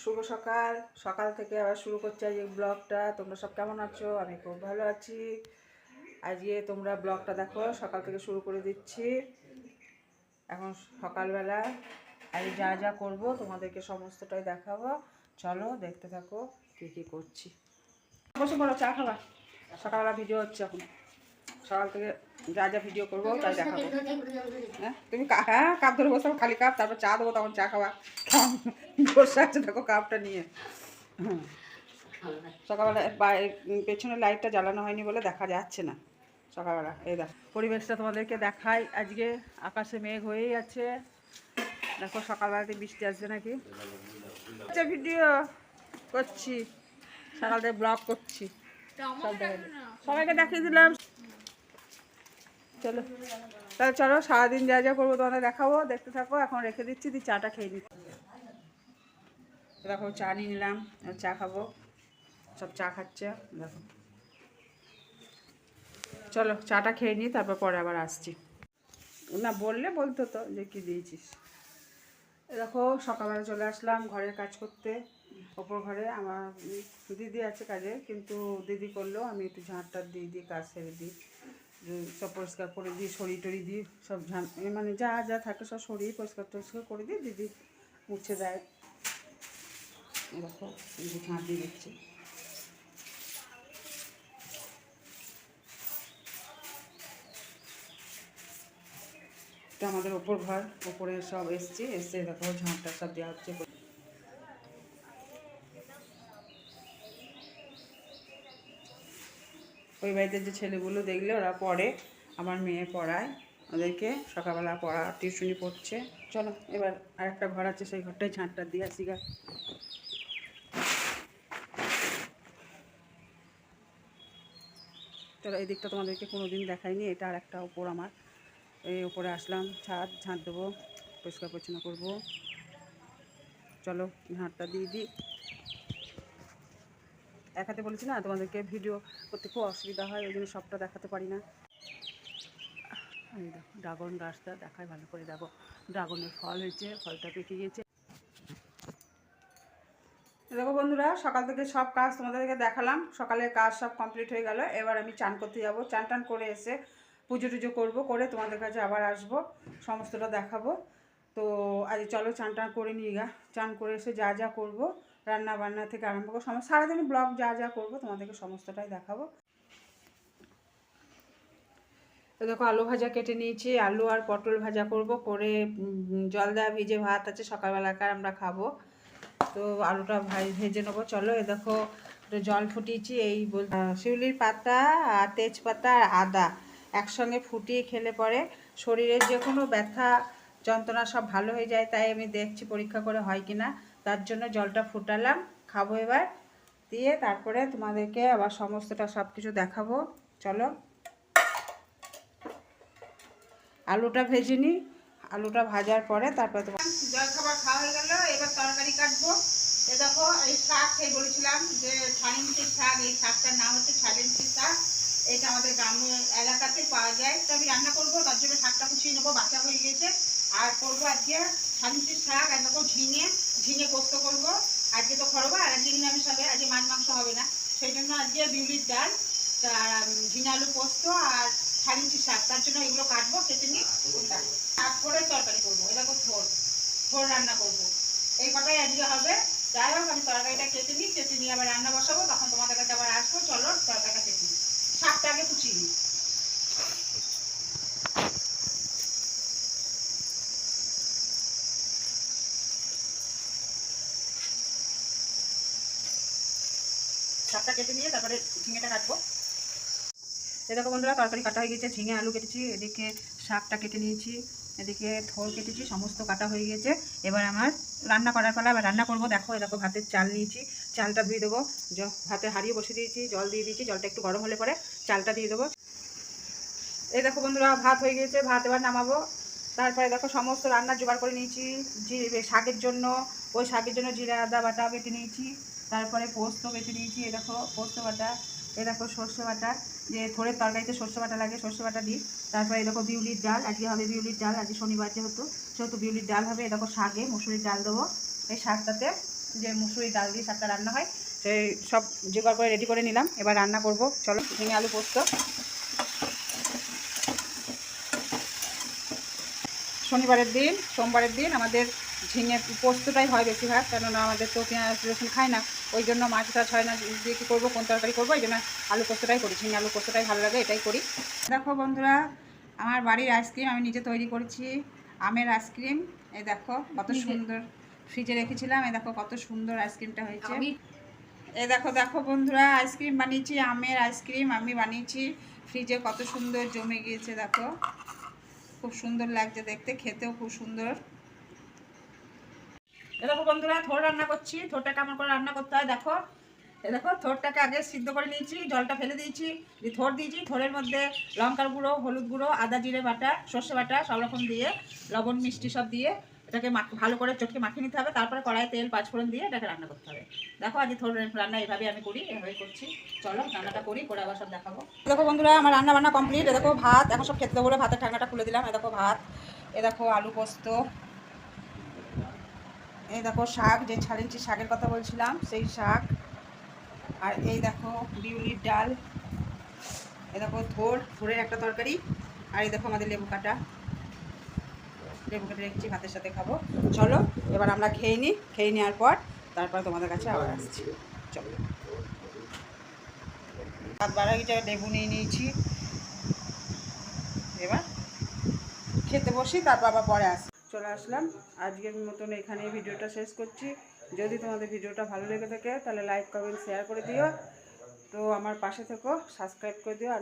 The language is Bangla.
শুভ সকাল। সকাল থেকে আবার শুরু করছি আজকে ব্লগটা। তোমরা সব কেমন আছো? আমি খুব ভালো আছি। আজকে তোমরা ব্লগটা দেখো, সকাল থেকে শুরু করে দিচ্ছি। এখন সকালবেলা আজ যা যা করব তোমাদেরকে সমস্তটাই দেখাবো। চলো দেখতে থাকো কী কী করছি। বসে পড়ো, চা খাবা। সকালবেলা ভিডিও হচ্ছে এখন। সকাল থেকে যা যা ভিডিও করবো তাই দেখাবো। হ্যাঁ তুমি কাপ ধরে বসে খালি কাপ, তারপর চা দেবো, তখন চা খাওয়া। বসে আছে দেখো কাপটা নিয়ে। সকালবেলা পেছনে লাইটটা জ্বালানো হয়নি বলে দেখা যাচ্ছে না সকালবেলা। এই দেখো পরিবেশটা তোমাদেরকে দেখাই। আজকে আকাশে মেঘ হয়েই আছে। দেখো সকালবেলাতে বৃষ্টি আসবে নাকি। আচ্ছা ভিডিও করছি, সকাল থেকে ব্লগ করছি, সবাইকে দেখিয়ে দিলাম। চলো তাহলে চলো সারাদিন যা যা করবো তোমাদের দেখাবো, দেখতে থাকো। এখন রেখে দিচ্ছি, দিয়ে চাটা খেয়ে নিচ্ছি। দেখো চা নিয়ে নিলাম, চা খাবো। সব চা খাচ্ছে দেখো। চলো চাটা খেয়ে নিই, তারপর পরে আবার আসছি। না বললে বলতো তো যে কী দিয়েছিস। দেখো সকালবেলা চলে আসলাম ঘরের কাজ করতে। ওপর ঘরে আমার দিদি আছে কাজে, কিন্তু দিদি করলেও আমি একটু ঝাঁটটা দিয়ে দিই, কাজ সেরে দিই, সব পরিষ্কার করে দিই, সরিয়ে টরি দিই, সব মানে যা যা থাকে সব সরিয়ে পরিষ্কার টরিষ্কার করে দিই, দিদি মুছে দেয়। দেখো দিদি ঝাঁট দিয়ে দিচ্ছি। এটা আমাদের ওপর ঘর, ওপরে সব এসে দেখো ঝাঁটটা সব দেওয়া হচ্ছে। ওই বাড়িতে যে ছেলেগুলো দেখলে ওরা পড়ে, আমার মেয়ে পড়ায় ওদেরকে, সকালবেলা পড়া টিউশনি পড়ছে। চলো এবার আরেকটা ঘর আছে, সেই ঘরটাই ঝাঁটটা দিয়ে আসি গা। চলো এই দিকটা তোমাদেরকে কোনো দিন দেখাইনি, এটা আর একটা ওপর আমার। এই ওপরে আসলাম, ঝাঁট দেবো, পরিষ্কার পরিচ্ছন্ন করবো। চলো ঝাঁটটা দিয়ে দিই। এক হাতে বলেছি না তোমাদেরকে ভিডিও করতে খুব অসুবিধা হয়, ওই জন্য সবটা দেখাতে পারি না। এই দেখো ড্রাগন গাছটা দেখায় ভালো করে। দেখো ড্রাগনের ফল হয়েছে, ফলটা পেকে গিয়েছে। দেখো বন্ধুরা, সকাল থেকে সব কাজ তোমাদেরকে দেখালাম। সকালের কাজ সব কমপ্লিট হয়ে গেল। এবার আমি চান করতে যাব। চান টান করে এসে পুজো টুজো করবো, করে তোমাদের কাছে আবার আসবো, সমস্তটা দেখাবো। তো আজ চলো চান টান করে নিয়ে গা। চান করে এসে যা যা করবো, রান্না বান্না থেকে আরম্ভ করে সারাদিন ব্লগ যা যা করবো তোমাদেরকে সমস্তটাই দেখাবো। তো দেখো আলু ভাজা কেটে নিয়েছি, আলু আর পটল ভাজা করব, করে জল দেওয়া ভিজে ভাত আছে সকালবেলাকার আমরা খাবো। তো আলুটা ভেজে নেবো। চলো এ দেখো জল ফুটিয়েছি। এই শিউলির পাতা আর তেজপাতা আর আদা একসঙ্গে ফুটিয়ে খেলে পরে শরীরের যে কোনো ব্যথা যন্ত্রণা সব ভালো হয়ে যায়। তাই আমি দেখছি পরীক্ষা করে হয় কি না, তার জন্য জলটা ফুটালাম, খাবো এবার। দিয়ে তারপরে তোমাদেরকে আবার সমস্তটা সব কিছু দেখাবো। চলো আলুটা ভেজে নিই। আলুটা ভাজার পরে তারপরে তোমার জলখাবার খাওয়া হয়ে গেল। এবার তরকারি কাটবো। এ দেখো এই শাক খেয়ে বলেছিলাম যে ছাড়িন্তির শাক, এই শাকটার নাম হচ্ছে ছাড়িন্তির শাক। এটা আমাদের গ্রাম্য এলাকাতে পাওয়া যায়। তো আমি রান্না করবো, তার জন্য শাকটা কুচিয়ে নেবো, বাচ্চা হয়ে গিয়েছে। আর করবো আজকে ছাড়িন্তির শাক, আর দেখো ঝিঙে পোস্ত করবো। আজকে তো খরবা, আর আজকে নিরামিষ হবে, আজকে মাছ মাংস হবে না। সেই জন্য আজকে বিউলির ডাল, ঝিঙে আলু পোস্ত আর ছাড়িন্তির শাক, তার জন্য এগুলো কাটবো, কেটে নিয়ে তারপরে তরকারি করবো। এই দেখো থোড় রান্না করবো। এই কটাই আজকে হবে। যাই হোক আমি তরকারিটা কেটে নিয়ে আবার রান্না বসাবো, তখন তোমাদের কাছে আবার আসবো। চলো তরকারিটা কেটে নিই, শাকটা আগে কুচিয়ে নিই। শাকটা কেটে নিয়ে তারপরে ঝিঙেটা কাটবো। এই দেখো বন্ধুরা তরকারি কাটা হয়ে গেছে, ঝিঙে আলু কেটেছি, এদিকে শাকটা কেটে নিয়েছি, এদিকে থোড় কেটেছি, সমস্ত কাটা হয়ে গেছে। এবার আমার রান্না করার পালা, আবার রান্না করবো। দেখো এই দেখো ভাতের চাল নিয়েছি, চালটা ধুয়ে দেবো। ভাতে হাঁড়িয়ে বসিয়ে দিয়েছি, জল দিয়ে দিয়েছি, জলটা একটু গরম হলে পরে চালটা দিয়ে দেবো। এই দেখো বন্ধুরা ভাত হয়ে গেছে, ভাত এবার নামাবো। তারপরে দেখো সমস্ত রান্নার জোগাড় করে নিয়েছি। শাকের জন্য জিরা আদা বাটা বেটে নিয়েছি, তারপরে পোস্ত বেটে নিয়েছি। এই দেখো পোস্ত বাটা, এই দেখো সর্ষে বাটা, যে থোড়ের তরকারিতে সর্ষে বাটা লাগে, সর্ষে বাটা দিই। তারপরে এই দেখো বিউলির ডাল, আজকে হবে বিউলির ডাল, আজকে শনিবার যেহেতু সেহেতু বিউলির ডাল হবে। এই দেখো শাকে মুসুরির ডাল দেবো এই শাকটাতে। যে মুসুরি ডাল দিয়ে শাকটা রান্না হয়, সেই সব জোগাড় করে রেডি করে নিলাম। এবার রান্না করব। চলো, ঝিঙে আলু পোস্ত। শনিবারের দিন, সোমবারের দিন আমাদের ঝিঙে পোস্তটাই হয় বেশিরভাগ, কেননা আমাদের তো পেঁয়াজ রসুন খায় না, ওই জন্য মাছ টাছ হয় না, দিয়ে কী করবো, কোন তরকারি করবো, এই জন্য আলু পোস্তটাই করি, ঝিঙে আলু পোস্তটাই ভালো লাগে, এটাই করি। দেখো বন্ধুরা, আমার বাড়ির আইসক্রিম আমি নিজে তৈরি করেছি, আমের আইসক্রিম। এই দেখো কত সুন্দর, ফ্রিজে রেখেছিলাম, এই দেখো কত সুন্দর আইসক্রিমটা হয়েছে। এই দেখো দেখো বন্ধুরা, আইসক্রিম বানিয়েছি, আমের আইসক্রিম আমি বানিয়েছি, ফ্রিজে কত সুন্দর জমে গিয়েছে, দেখো খুব সুন্দর লাগছে দেখতে, খেতেও খুব সুন্দর। দেখো বন্ধুরা, থোড় রান্না করছি। থোড়টা কেমন করে রান্না করতে হয় দেখো। দেখো, থোড়টাকে আগে সিদ্ধ করে নিয়েছি, জলটা ফেলে দিয়েছি, দিয়ে থোড় দিয়েছি। থোড়ের মধ্যে লঙ্কার গুঁড়ো, হলুদ গুঁড়ো, আদা জিরে বাটা, সর্ষে বাটা সব রকম দিয়ে, লবণ মিষ্টি সব দিয়ে এটাকে ভালো করে চটকে মাখিয়ে নিতে হবে। তারপরে কড়াইয়ে তেল পাঁচফোড়ন দিয়ে এটাকে রান্না করতে হবে। দেখো, আজ থোড় রান্না এইভাবে আমি করি, এভাবে করছি। চলো রান্নাটা করি, করে আবার সব দেখাবো। দেখো বন্ধুরা, আমার রান্না বান্না কমপ্লিট। এ দেখো ভাত, এখন সব খেতে দেবো বলে ভাতের ঢাকনাটা খুলে দিলাম। এ দেখো ভাত, এ দেখো আলু পোস্ত, এই দেখো শাক, যে ছাড়িয়েছি শাকের কথা বলছিলাম সেই শাক, আর এই দেখো বিউলির ডাল, এই দেখো থোড়ের একটা তরকারি, আর এই দেখো আমাদের লেবু কাটা রেখেছি, ভাতের সাথে খাবো। চলো এবার আমরা খেয়ে নিই, খেয়ে নেওয়ার পর তারপর তোমাদের কাছে আবার আসছি। চলো, ভাত বাড়াইটা লেবু নিয়ে নিয়েছি, এবার খেতে বসি, তারপর আবার পরে আসি। চলে আসলাম, আজকের মতন এখানে ভিডিওটা শেষ করছি। যদি তোমাদের ভিডিওটা ভালো লেগে থাকে তাহলে লাইক কমেন্ট শেয়ার করে দিও, তো আমার পাশে থেকো, সাবস্ক্রাইব করে দিও, আর